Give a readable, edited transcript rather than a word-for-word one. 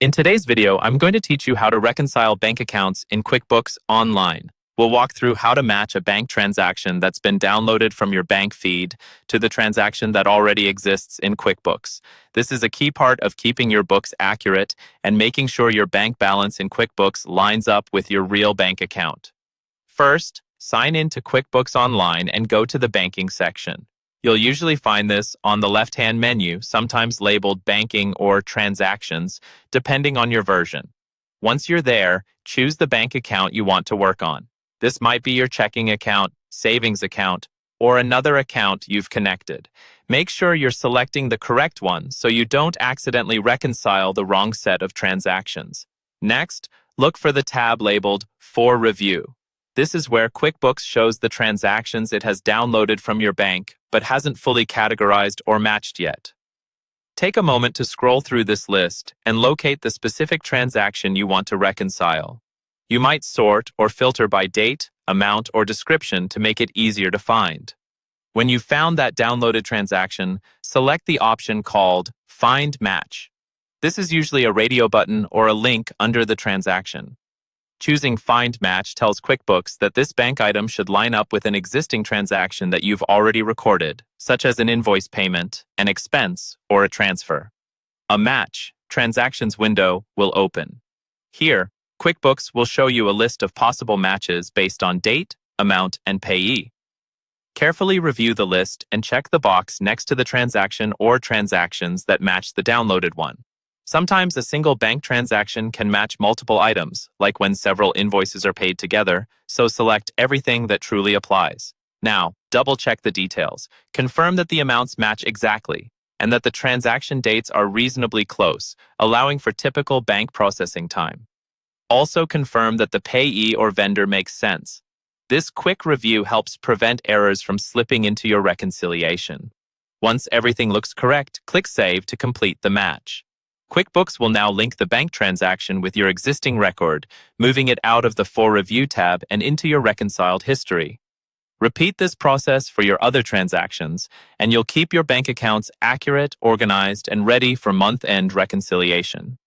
In today's video, I'm going to teach you how to reconcile bank accounts in QuickBooks Online. We'll walk through how to match a bank transaction that's been downloaded from your bank feed to the transaction that already exists in QuickBooks. This is a key part of keeping your books accurate and making sure your bank balance in QuickBooks lines up with your real bank account. First, sign in to QuickBooks Online and go to the banking section. You'll usually find this on the left-hand menu, sometimes labeled Banking or Transactions, depending on your version. Once you're there, choose the bank account you want to work on. This might be your checking account, savings account, or another account you've connected. Make sure you're selecting the correct one so you don't accidentally reconcile the wrong set of transactions. Next, look for the tab labeled For Review. This is where QuickBooks shows the transactions it has downloaded from your bank, but hasn't fully categorized or matched yet. Take a moment to scroll through this list and locate the specific transaction you want to reconcile. You might sort or filter by date, amount, or description to make it easier to find. When you've found that downloaded transaction, select the option called Find Match. This is usually a radio button or a link under the transaction. Choosing Find Match tells QuickBooks that this bank item should line up with an existing transaction that you've already recorded, such as an invoice payment, an expense, or a transfer. A Match Transactions window will open. Here, QuickBooks will show you a list of possible matches based on date, amount, and payee. Carefully review the list and check the box next to the transaction or transactions that match the downloaded one. Sometimes a single bank transaction can match multiple items, like when several invoices are paid together, so select everything that truly applies. Now, double-check the details. Confirm that the amounts match exactly, and that the transaction dates are reasonably close, allowing for typical bank processing time. Also confirm that the payee or vendor makes sense. This quick review helps prevent errors from slipping into your reconciliation. Once everything looks correct, click Save to complete the match. QuickBooks will now link the bank transaction with your existing record, moving it out of the For Review tab and into your reconciled history. Repeat this process for your other transactions, and you'll keep your bank accounts accurate, organized, and ready for month-end reconciliation.